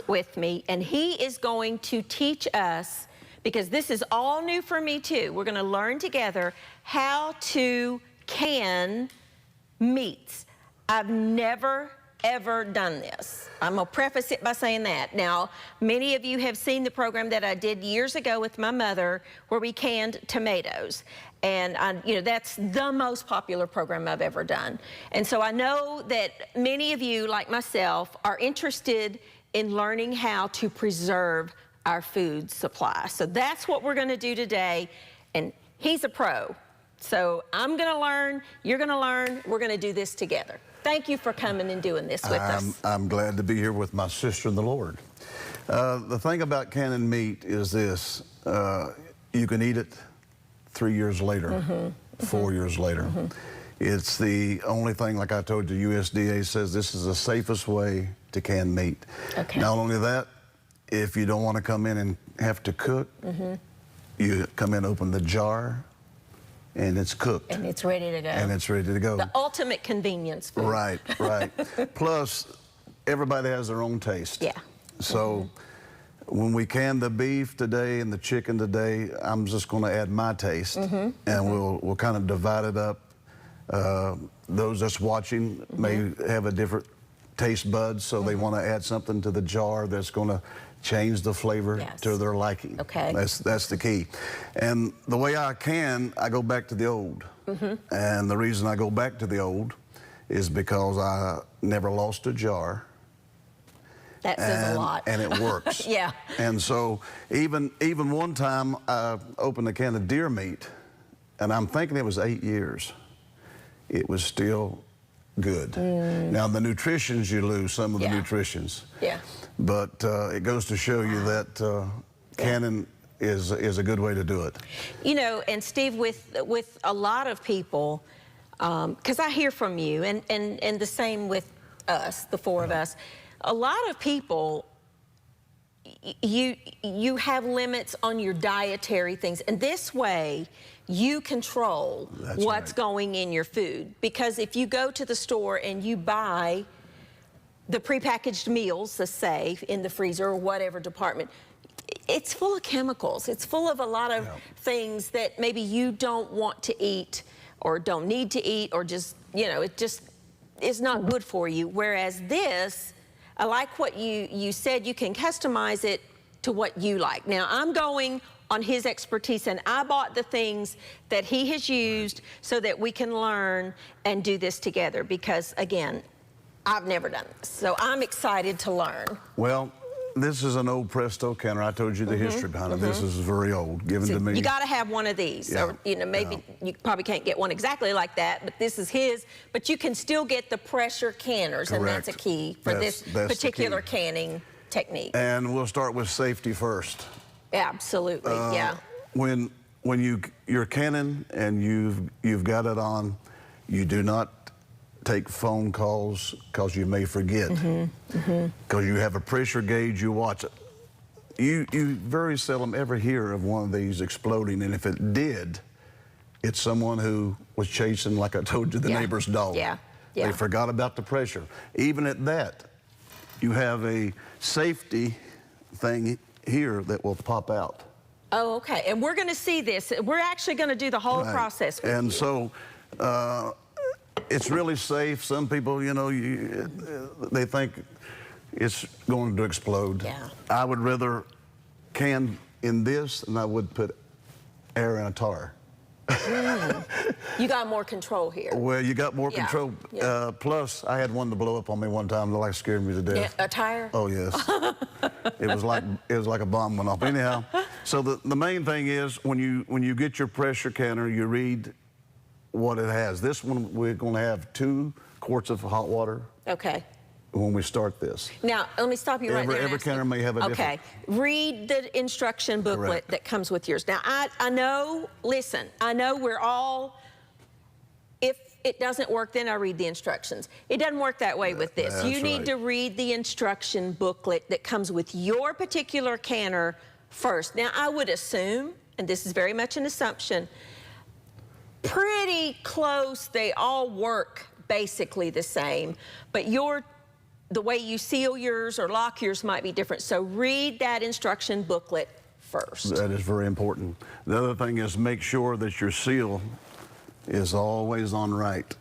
with me, and he is going to teach us, because this is all new for me too. We're going to learn together how to can meats. I've never ever done this. I'm gonna preface it by saying that. Now, many of you have seen the program that I did years ago with my mother where we canned tomatoes. And that's the most popular program I've ever done. And so I know that many of you, like myself, are interested in learning how to preserve our food supply. So that's what we're gonna do today. And he's a pro. So I'm gonna learn, you're gonna learn, we're gonna do this together. Thank you for coming and doing this with us. I'm glad to be here with my sister in the Lord. The thing about canning meat is this, you can eat it 3 years later, 4 years later. It's the only thing, like I told you, USDA says this is the safest way to can meat. Okay. Not only that, if you don't want to come in and have to cook, you come in, open the jar, and it's cooked. And it's ready to go. And it's ready to go. The ultimate convenience food. Right, right. Plus, everybody has their own taste. Yeah. So when we can the beef today and the chicken today, I'm just going to add my taste, and we'll kind of divide it up. Those that's watching may have a different taste buds, so they want to add something to the jar that's going to change the flavor to their liking. Okay. That's the key. And the way I go back to the old. And the reason I go back to the old is because I never lost a jar. That says a lot. And it works. Yeah. And so even one time I opened a can of deer meat, and I'm thinking it was 8 years. It was still good. Now the nutritions, you lose some of the nutritions. Yeah. But it goes to show you that canning is a good way to do it. You know, and Steve, with a lot of people, because I hear from you, and the same with us, the four of us, a lot of people, you have limits on your dietary things, and this way you control what's going in your food. Because if you go to the store and you buy the prepackaged meals, let's say, in the freezer or whatever department, it's full of chemicals. It's full of a lot of things that maybe you don't want to eat or don't need to eat, or just, it just is not good for you. Whereas this, I like what you said, you can customize it to what you like. Now, I'm going on his expertise, and I bought the things that he has used so that we can learn and do this together, because, again, I've never done this, so I'm excited to learn. Well, this is an old Presto canner. I told you the history behind it. This is very old, given to me. You got to have one of these. Or, maybe you probably can't get one exactly like that, but this is his. But you can still get the pressure canners, and that's a key for this particular canning technique. And we'll start with safety first. Absolutely, yeah. When you're canning and you've got it on, you do not take phone calls because you may forget. Because you have a pressure gauge, you watch it. You very seldom ever hear of one of these exploding, and if it did, it's someone who was chasing, like I told you, the neighbor's dog. They forgot about the pressure. Even at that, you have a safety thing here that will pop out. Oh, okay. And we're going to see this. We're actually going to do the whole process with and you. So it's really safe. Some people, they think it's going to explode. Yeah. I would rather can in this than I would put air in a tar. You got more control here. Well, you got more control. Plus, I had one to blow up on me one time that like scared me to death. A tire? Oh yes. It was like a bomb went off. Anyhow, so the main thing is when you get your pressure canner, you read what it has. This one we're going to have 2 quarts of hot water. Okay. When we start this. Now, let me stop you right there. Every canner may have a different. Okay. Read the instruction booklet that comes with yours. Now, I know, listen, I know we're all, if it doesn't work, then I read the instructions. It doesn't work that way with this. You need to read the instruction booklet that comes with your particular canner first. Now, I would assume, and this is very much an assumption, pretty close, they all work basically the same, but the way you seal yours or lock yours might be different. So read that instruction booklet first. That is very important. The other thing is make sure that your seal is always on right.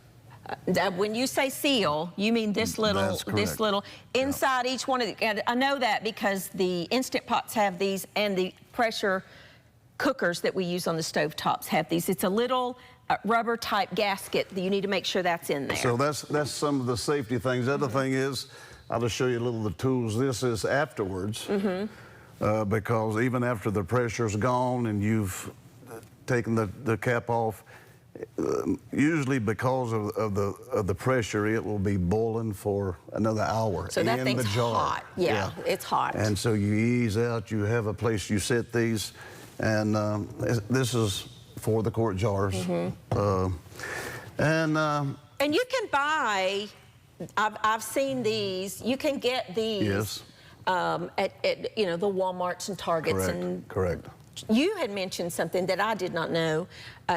When you say seal, you mean this little, inside each one of the, and I know that because the Instant Pots have these, and the pressure cookers that we use on the stove tops have these. It's a little rubber type gasket that you need to make sure that's in there. So that's some of the safety things. The other thing is, I'll just show you a little of the tools. This is afterwards, because even after the pressure's gone and you've taken the cap off, usually because of the pressure, it will be boiling for another hour. So that thing's hot. Yeah, it's hot. And so you ease out. You have a place you set these, and this is for the quart jars. And you can buy. I've seen these. You can get these. Yes. At the Walmarts and Targets. Correct. You had mentioned something that I did not know.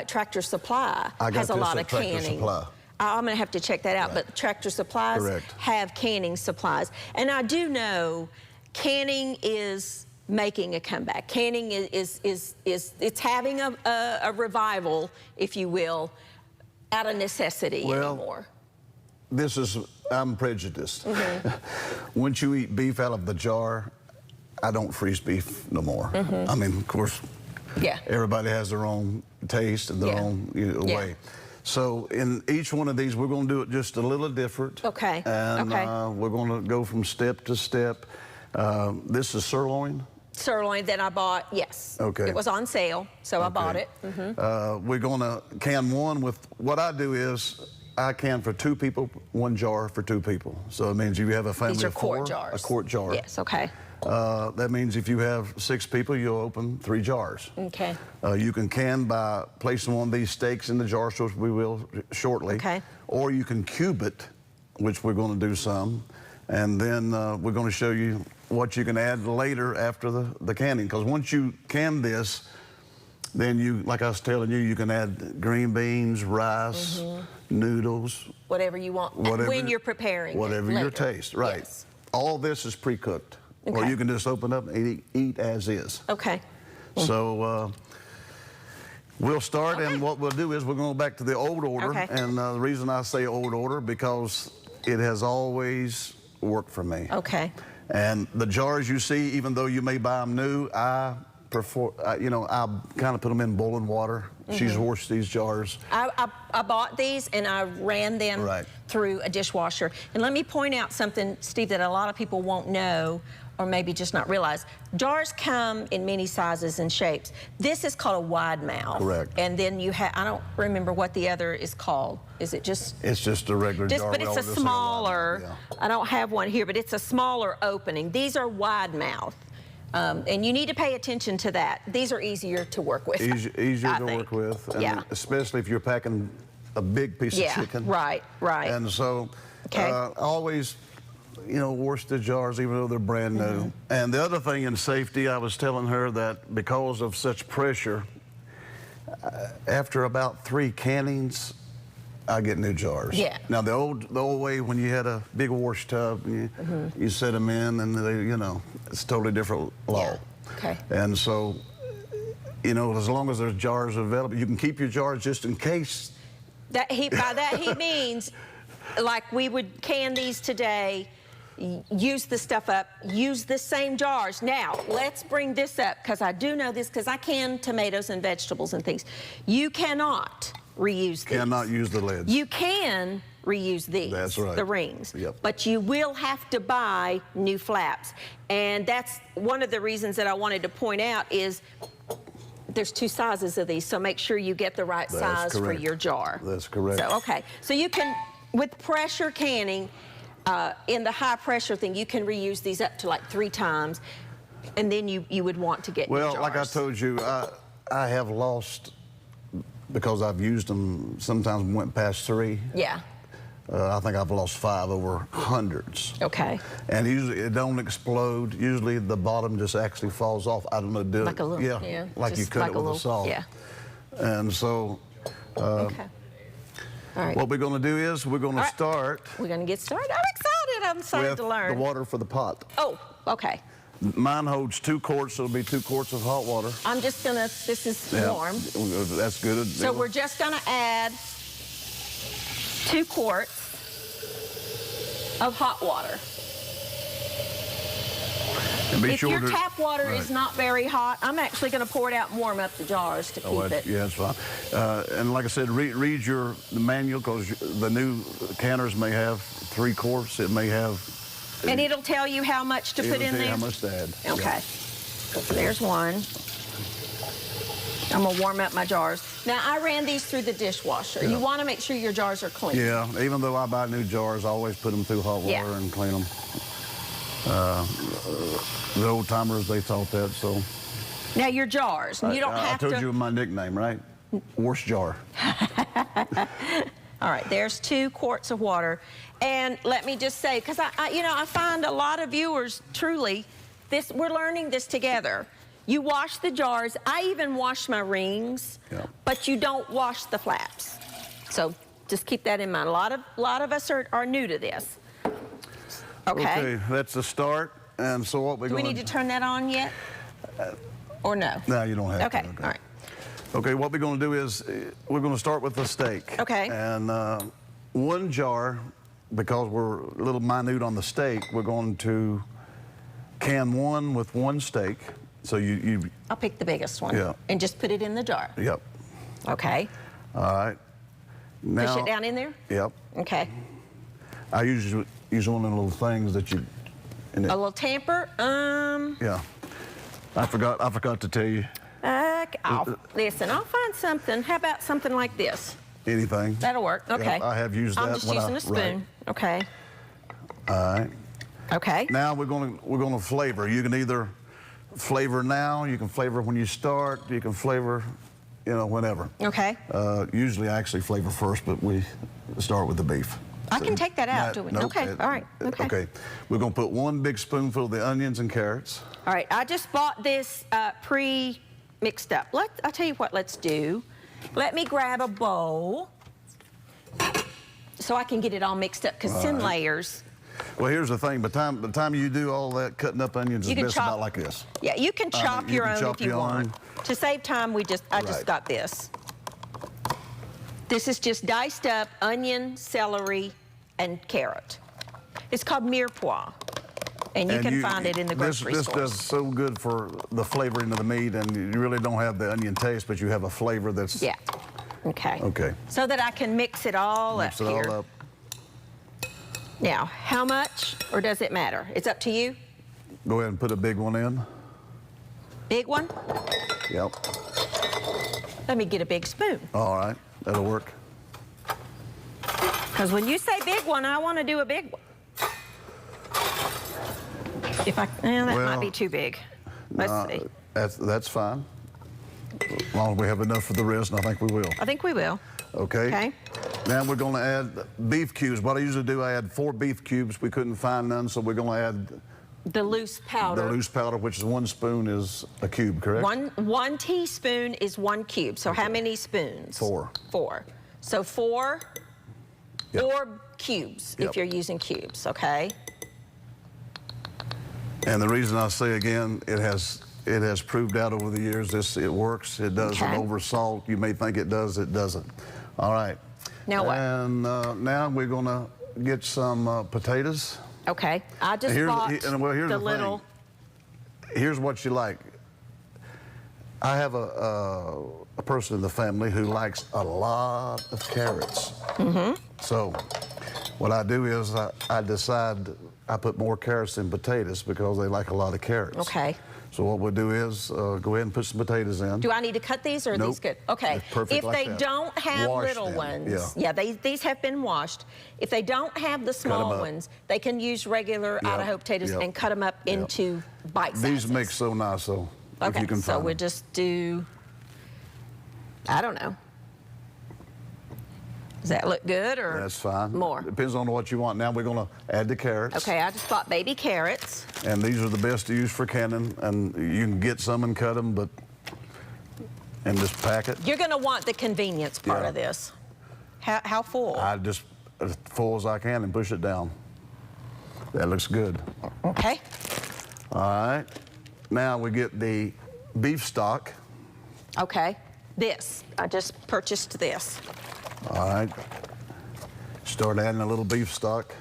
Tractor Supply has a lot of canning. I'm going to have to check that out, but Tractor Supplies have canning supplies. And I do know canning is making a comeback. Canning is it's having a revival, if you will, out of necessity anymore. I'm prejudiced. Once you eat beef out of the jar, I don't freeze beef no more. I mean, of course, everybody has their own taste and their own way. So in each one of these, we're going to do it just a little different. Okay. And we're going to go from step to step. This is sirloin. Sirloin that I bought, yes. Okay. It was on sale, so I bought it. We're going to can one with, what I do is, I can for 2 people, 1 jar for 2 people. So it means if you have a family of 4, quart jars. A quart jar. Yes, okay. That means if you have 6 people, you'll open 3 jars. Okay. You can by placing one of these steaks in the jar, which we will shortly. Okay. Or you can cube it, which we're going to do some. And then we're going to show you what you can add later after the canning. Because once you can this, then you, like I was telling you, you can add green beans, rice, noodles. Whatever you want, when you're preparing whatever your taste, right. Yes. All this is pre-cooked. Or you can just open up and eat as is. Okay. So we'll start, and what we'll do is we're going to go back to the old order. And the reason I say old order, because it has always worked for me. Okay. And the jars you see, even though you may buy them new, I prefer, I kind of put them in boiling water. She's washed these jars. I bought these and I ran them through a dishwasher. And let me point out something, Steve, that a lot of people won't know, or maybe just not realize. Jars come in many sizes and shapes. This is called a wide mouth. Correct. And then you have, I don't remember what the other is called. Is it just? It's just a regular jar. But it's a smaller, I don't have one here, but it's a smaller opening. These are wide mouth. And you need to pay attention to that. These are easier to work with. Easier to work with, and especially if you're packing a big piece of chicken. Right. And so, always, wash the jars even though they're brand new. And the other thing in safety, I was telling her that because of such pressure, after about 3 cannings, I get new jars. Now the old way, when you had a big wash tub, and you set them in, and they, it's a totally different law. And so, as long as there's jars available, you can keep your jars just in case. By that he means, like we would can these today, use the stuff up, use the same jars. Now, let's bring this up, because I do know this, because I can tomatoes and vegetables and things. You cannot reuse these. Cannot use the lids. You can reuse these. That's right. The rings. Yep. But you will have to buy new flaps. And that's one of the reasons that I wanted to point out is there's 2 sizes of these, so make sure you get the right size for your jar. That's correct. So, okay. So you can, with pressure canning, in the high pressure thing, you can reuse these up to like 3 times, and then you would want to get new jars. Like I told you, I have lost, because I've used them, sometimes went past 3. I think I've lost 5 over hundreds. Okay. And usually it don't explode. Usually the bottom just actually falls off. I don't know, do like it. A little, like you cut it with a saw. And so, all right. What we're going to do is we're going to start. We're going to get started. I'm excited. excited. I'm excited with to learn. the water for the pot. Oh, okay. Mine holds 2 quarts, so it'll be 2 quarts of hot water. I'm just gonna, this is warm. That's good. So we're just gonna add 2 quarts of hot water. And be If sure your to, tap water is not very hot, I'm actually gonna pour it out and warm up the jars to keep it. Yeah, that's fine. And like I said, read the manual, because the new canners may have 3 quarts. It may have. And it'll tell you how much to put in there? How much to add. Okay. So there's one. I'm gonna warm up my jars. Now, I ran these through the dishwasher. Yeah. You wanna make sure your jars are clean. Yeah, even though I buy new jars, I always put them through hot water and clean them. The old timers, they taught that, so. Now, your jars, you don't have to. I told you my nickname, right? Worst jar. All right, there's 2 quarts of water. And let me just say, because I find a lot of viewers, truly, we're learning this together. You wash the jars. I even wash my rings, but you don't wash the flaps. So just keep that in mind. A lot of us are new to this. Okay, that's the start. And so what we're going to... Do we need to turn that on yet? Or no? No, you don't have to. Okay, all right. Okay, what we're going to do is we're going to start with the steak. Okay. And 1 jar, because we're a little minute on the steak, we're going to can 1 with 1 steak. So I'll pick the biggest one. Yeah. And just put it in the jar. Yep. Okay. All right. Now, push it down in there? Yep. Okay. I usually use one of the little things that you... A little tamper? Yeah. I forgot to tell you. Listen, I'll find something. How about something like this? Anything. That'll work. Okay. Yep, I have used that. I'm just using a spoon. Right. Okay. All right. Okay. Now we're going to flavor. You can either flavor now, you can flavor when you start, you can flavor, whenever. Okay. Usually I actually flavor first, but we start with the beef. I can take that out, do we? Nope, okay. All right. Okay. Okay. We're going to put 1 big spoonful of the onions and carrots. All right. I just bought this pre-mixed up. I'll tell you what let's do. Let me grab a bowl so I can get it all mixed up, because it's in layers. Well, here's the thing. By the time you do all that, cutting up onions is best about like this. Yeah, you can chop your own if you want. To save time, I just got this. This is just diced up onion, celery, and carrot. It's called mirepoix, and you can find it in the grocery This stores. does so good for the flavoring of the meat, and you really don't have the onion taste, but you have a flavor that's... Yeah. Okay. Okay. So that I can mix it all up here. Mix it all up. Now, how much, or does it matter? It's up to you. Go ahead and put a big one in. Big one? Yep. Let me get a big spoon. All right. That'll work. Because when you say big one, I want to do a big one. That might be too big. Let's see. That's fine. As long as we have enough for the rest, and I think we will. I think we will. Okay. Okay. Now we're going to add beef cubes. What I usually do, I add 4 beef cubes. We couldn't find none, so we're going to add the loose powder. The loose powder, which is 1 spoon, is a cube, correct? One teaspoon is 1 cube. So how many spoons? 4. 4. So 4 cubes if you're using cubes. Okay. And the reason I say again, it has proved out over the years. It works. It doesn't over salt. You may think it does. It doesn't. All right. Now what? And now we're going to get some potatoes. Okay. I just bought the little... Here's what you like. I have a person in the family who likes a lot of carrots. Mm-hmm. So what I do is I decide I put more carrots in potatoes because they like a lot of carrots. Okay. So what we'll do is go ahead and put some potatoes in. Do I need to cut these, or are these good? Okay. If they don't have little ones, these have been washed. If they don't have the small ones, they can use regular Idaho potatoes and cut them up into bite sizes. These mix so nice, though. Okay, if you can so find we'll them. just do, I don't know. Does that look good, or that's fine. More? Depends on what you want. Now we're going to add the carrots. Okay, I just bought baby carrots. And these are the best to use for canning, and you can get some and cut them, and just pack it. You're going to want the convenience part of this. How full? I just as full as I can and push it down. That looks good. Okay. All right. Now we get the beef stock. Okay. This. I just purchased this. All right. Start adding a little beef stock.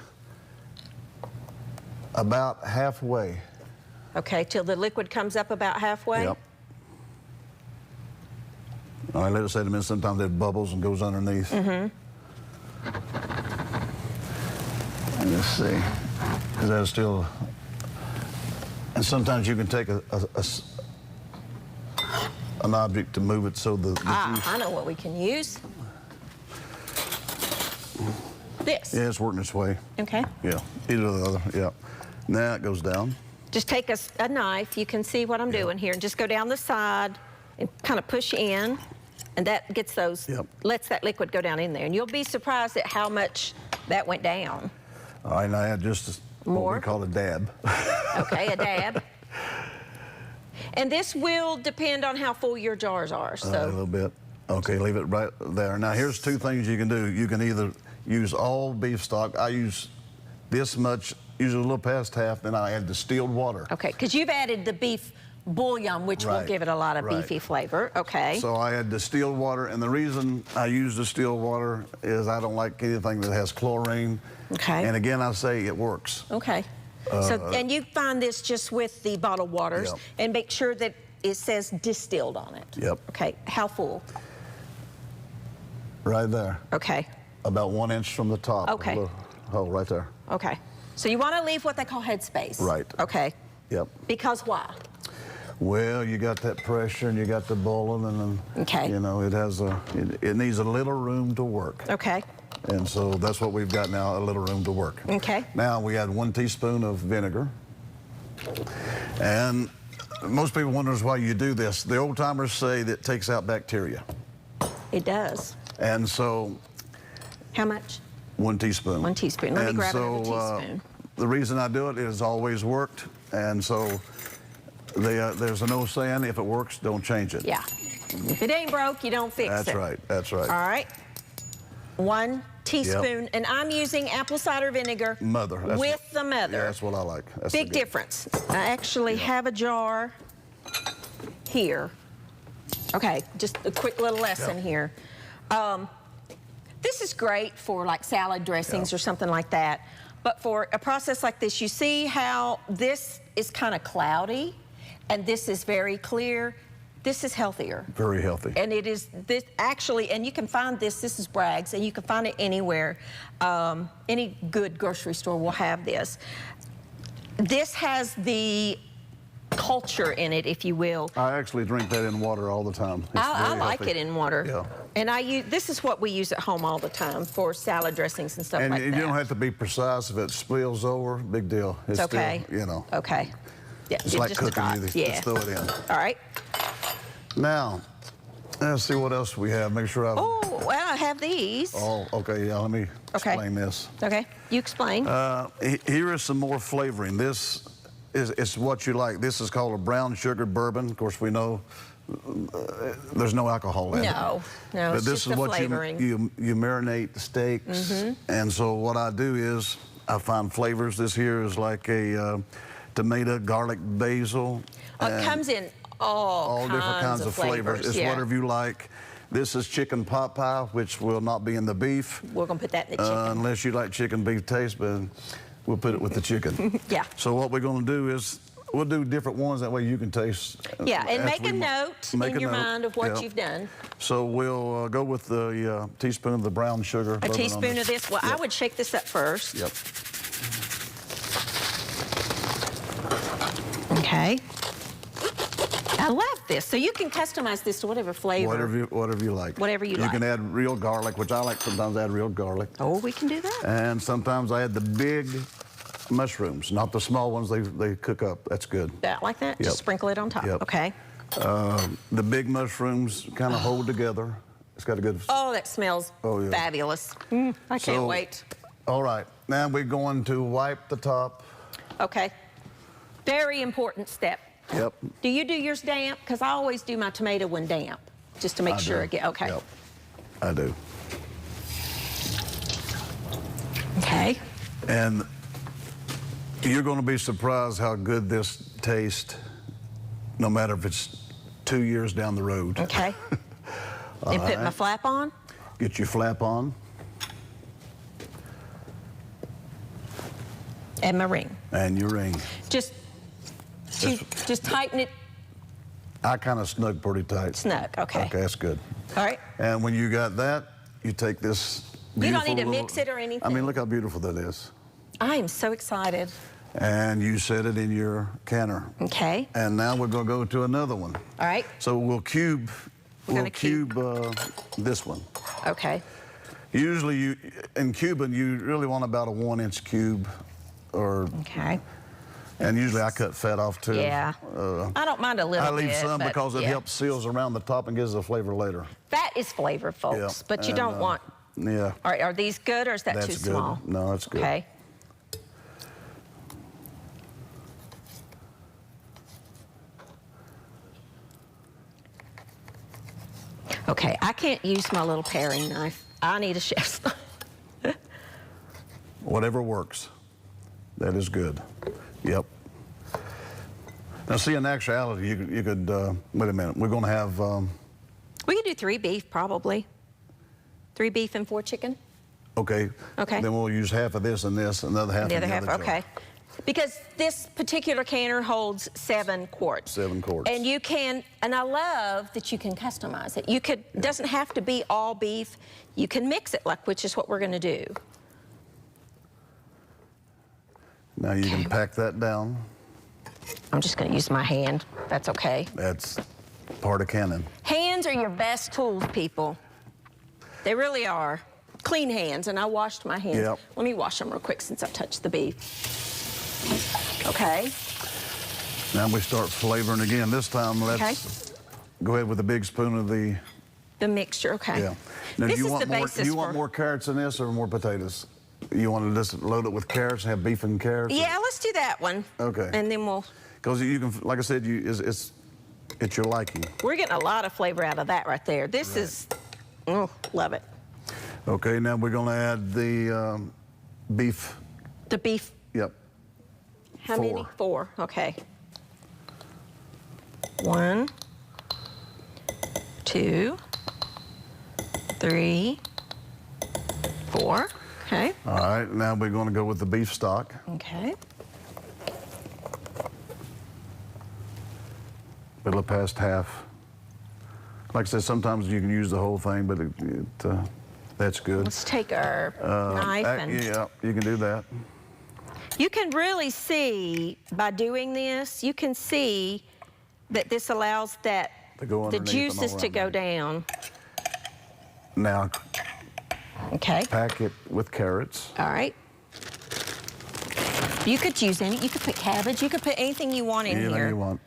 About halfway. Okay, till the liquid comes up about halfway? Yep. All right, let it set a minute. Sometimes it bubbles and goes underneath. Mm-hmm. And let's see. Because that's still... And sometimes you can take an object to move it so the juice... I know what we can use. This. Yeah, it's working its way. Okay. Yeah, either or the other, yeah. Now it goes down. Just take a knife, you can see what I'm doing here, and just go down the side and kind of push in, and that gets those, lets that liquid go down in there. And you'll be surprised at how much that went down. All right, now I add just what we call a dab. Okay, a dab. And this will depend on how full your jars are, so. A little bit. Okay, leave it right there. Now here's two things you can do. You can either use all beef stock. I use this much, usually a little past half, then I add distilled water. Okay, because you've added the beef bouillon, which will give it a lot of beefy flavor. Okay. So I add distilled water, and the reason I use distilled water is I don't like anything that has chlorine. Okay. And again, I say it works. Okay. And you find this just with the bottled waters, and make sure that it says distilled on it. Yep. Okay, how full? Right there. Okay. About 1 inch from the top. Okay. A little hole right there. Okay. So you want to leave what they call headspace. Right. Okay. Yep. Because why? Well, you got that pressure and you got the boiling, and then, you know, it has it needs a little room to work. Okay. And so that's what we've got now, a little room to work. Okay. Now we add 1 teaspoon of vinegar. And most people wonders why you do this. The old timers say that it takes out bacteria. It does. And so... How much? 1 teaspoon. 1 teaspoon. Let me grab another teaspoon. The reason I do it is always worked, and so there's an old saying, if it works, don't change it. Yeah. If it ain't broke, you don't fix it. That's right. That's right. All right. 1 teaspoon, and I'm using apple cider vinegar. Mother. With the mother. Yeah, that's what I like. That's Big difference. I actually have a jar here. Okay, just a quick little lesson here. This is great for like salad dressings or something like that. But for a process like this, you see how this is kind of cloudy and this is very clear. This is healthier. Very healthy. And it is this actually, and you can find this is Bragg's, and you can find it anywhere. Any good grocery store will have this. This has the culture in it, if you will. I actually drink that in water all the time. I like it in water. Yeah. And this is what we use at home all the time for salad dressings and stuff like that. And you don't have to be precise. If it spills over, big deal. It's okay. Still, you know. Okay. Yeah. It's like cooking. You just throw it in. All right. Now, let's see what else we have. Make sure Oh, well, I have these. Oh, okay. Yeah, let me explain this. Okay. You explain. Here is some more flavoring. This is what you like. This is called a brown sugar bourbon. Of course, we know there's no alcohol in it. No, but it's this just is the what flavoring. you marinate the steaks. And so what I do is I find flavors. This here is like a tomato, garlic, basil. It comes in all different kinds of flavors. It's whatever you like. This is chicken pot pie, which will not be in the beef. We're going to put that in the chicken. Unless you like chicken beef taste, but we'll put it with the chicken. Yeah. So what we're going to do is we'll do different ones. That way you can taste. Yeah, and make a note in your mind of what you've done. So we'll go with the teaspoon of the brown sugar. A teaspoon of this. Well, I would shake this up first. Yep. Okay. I love this. So you can customize this to whatever flavor. Whatever you like. Whatever you like. You can add real garlic, which I like sometimes add real garlic. Oh, we can do that. And sometimes I add the big mushrooms, not the small ones they cook up. That's good. That like that? Just sprinkle it on top. Yep. Okay. The big mushrooms kind of hold together. It's got a good... Oh, that smells fabulous. I can't wait. All right. Now we're going to wipe the top. Okay. Very important step. Yep. Do you do yours damp? Because I always do my tomato one damp, just to make sure I get, okay. Yep. I do. Okay. And You're going to be surprised how good this tastes, no matter if it's 2 years down the road. Okay. And put my flap on? Get your flap on. And my ring. And your ring. Just tighten it. I kind of snug pretty tight. Snug, okay. Okay, that's good. All right. And when you got that, you take this You don't need to little, mix it or anything. I mean, look how beautiful that is. I am so excited. And you set it in your canner. Okay. And now we're going to go to another one. All right. So we'll cube. We'll cube this one. Okay. Usually, in cubing, you really want about a 1-inch cube, or. Okay. And usually I cut fat off too. Yeah. I don't mind a little bit. I leave some but because it helps seals around the top and gives the flavor later. Fat is flavor, folks, Yeah. but you don't want. Yeah. All right, are these good or is that That's too good. small? No, that's good. Okay. Okay, I can't use my little paring knife. I need a chef's knife. Whatever works. That is good. Yep. Now, see, in actuality, you could wait a minute. We're going to have. We could do 3 beef, probably. 3 beef and 4 chicken. Okay. Okay. Then we'll use half of this and this, another half. The other in the half, other jar. okay. Because this particular canner holds 7 quarts. 7 quarts. And you can, and I love that you can customize it. You could, doesn't have to be all beef. You can mix it, which is what we're going to do. Now you can pack that down. I'm just going to use my hand. That's okay. That's part of canning. Hands are your best tools, people. They really are. Clean hands, and I washed my hands. Yep. Let me wash them real quick since I touched the beef. Okay. Now we start flavoring again. This time, let's go ahead with a big spoon of the mixture. Okay. Yeah. Now, This do you is want the more? basis Do you want for- more carrots in this or more potatoes? You want to just load it with carrots, have beef and carrots? Yeah, let's do that one. Okay. And then we'll. Because you can, like I said, it's your liking. We're getting a lot of flavor out of that right there. This is, oh, love it. Okay, now we're going to add the beef. The beef. Yep. How many? 4. Okay. 1, 2, 3, 4. Okay. All right, now we're going to go with the beef stock. Okay. A little past half. Like I said, sometimes you can use the whole thing, but that's good. Let's take our knife and. Yeah, you can do that. You can really see by doing this, you can see that this allows that To go the underneath and juices all to around go there. down. Now, Okay. pack it with carrots. All right. You could use any. You could put cabbage. You could put anything you want in Anything here. you want.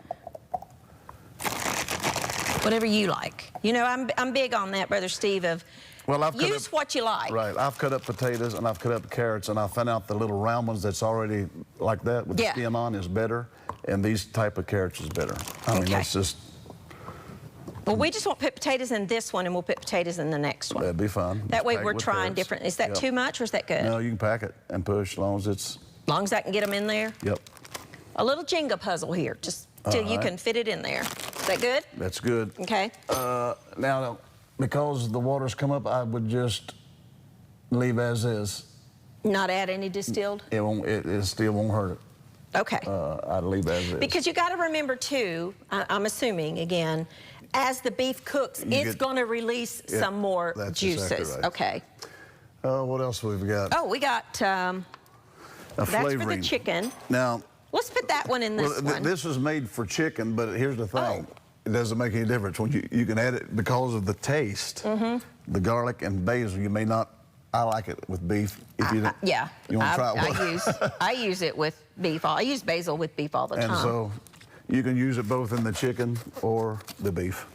Whatever you like. You know, I'm big on that, Brother Steve. Of Well, I've cut use up, what you like. Right. I've cut up potatoes and I've cut up carrots, and I found out the little round ones that's already like that with the Yeah. stem on is better, and these type of carrots is better. I mean, Okay. it's just, Well, we just won't put potatoes in this one, and we'll put potatoes in the next one. that'd be fun. That Just way pack it we're with trying carrots. different. Is that Yep. too much or is that good? No, you can pack it and push as long as it's, As long as I can get them in there. yep, A little Jenga puzzle here, just till you right. can fit it in there. Is that good? that's good. Okay. Now, because the water's come up, I would just leave as is. Not add any distilled? It won't. It still won't hurt it. Okay. I'd leave as is. Because you got to remember too, I'm assuming again, as the beef cooks, it's get- going to release Yeah, some more that's juices. exactly right. Okay. What else we've got? Oh, we got, A that's for the flavoring. chicken. Now, Let's put that one in this one. this is made for chicken, but here's the thing. Oh. It doesn't make any difference. When you can add it because of the taste, the garlic and basil, you may not, I like it with beef. If you, Yeah. You want to try it? I use it with beef. I use basil with beef all the time. And so you can use it both in the chicken or the beef.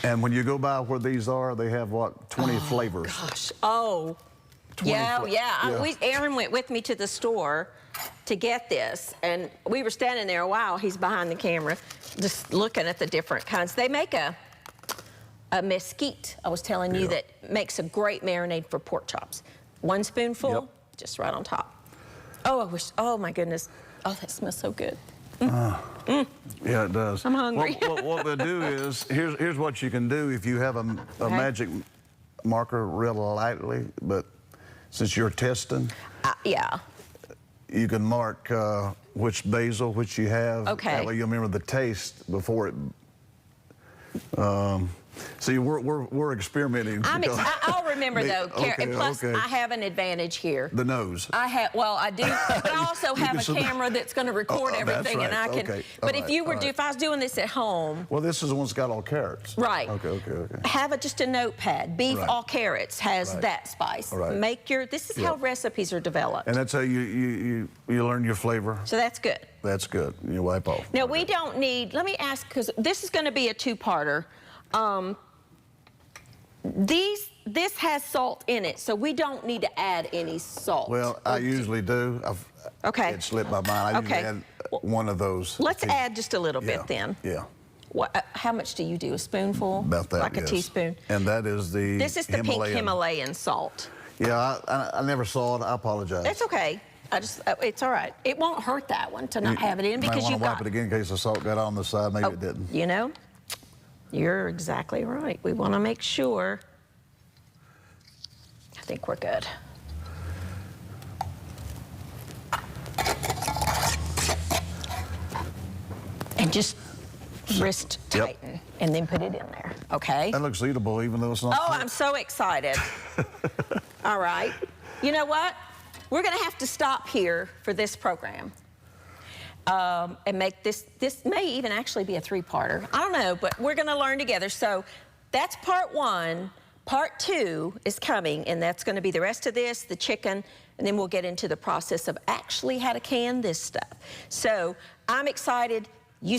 And when you go by where these are, they have, what, 20 flavors. Gosh. Oh. 20 Yeah. yeah. Aaron went with me to the store to get this, and we were standing there a while. He's behind the camera, just looking at the different kinds. They make a mesquite, I was telling you, Yeah. that makes a great marinade for pork chops. 1 spoonful, Yep. just right on top. Oh, I wish, oh my goodness. Oh, that smells so good. Yeah, it does. I'm hungry. What they'll do is, here's what you can do if you have a magic marker real lightly, but since you're testing, yeah. you can mark which basil, which you have. Okay. That way you'll remember the taste before it. See, we're experimenting. I'll remember though, okay, and plus okay. I have an advantage here. The nose. Well, I do, but I also have a camera that's going to record everything, right. and I can. Okay. But All if you were, right. if I was doing this at home. Well, this is the one that's got all carrots. Right. Okay. Have just a notepad. Beef Right. all carrots has Right. that spice. Right. Make your. This is how recipes are developed. And that's how you learn your flavor. So that's good. That's good. You wipe off. Now we don't need. Let me ask, because this is going to be a two-parter. This has salt in it, so we don't need to add any salt. Well, I usually do. Okay. It slipped my mind. I usually add one of those. Let's add just a little bit then. Yeah. What? How much do you do? A spoonful? About that, Like a yes. teaspoon? And that is the This is the pink Himalayan salt. Yeah, I never saw it. I apologize. That's okay. It's all right. It won't hurt that one to not have it in because you you've might want got. to wipe it again in case the salt got on the side. Maybe it didn't. You know, you're exactly right. We want to make sure. I think we're good. And just wrist tighten and then put it in there, okay? That looks eatable even though it's not. Oh, I'm so excited. All right. You know what? We're going to have to stop here for this program and make this may even actually be a three-parter. I don't know, but we're going to learn together. So that's part one. Part two is coming, and that's going to be the rest of this, the chicken, and then we'll get into the process of actually how to can this stuff. So I'm excited.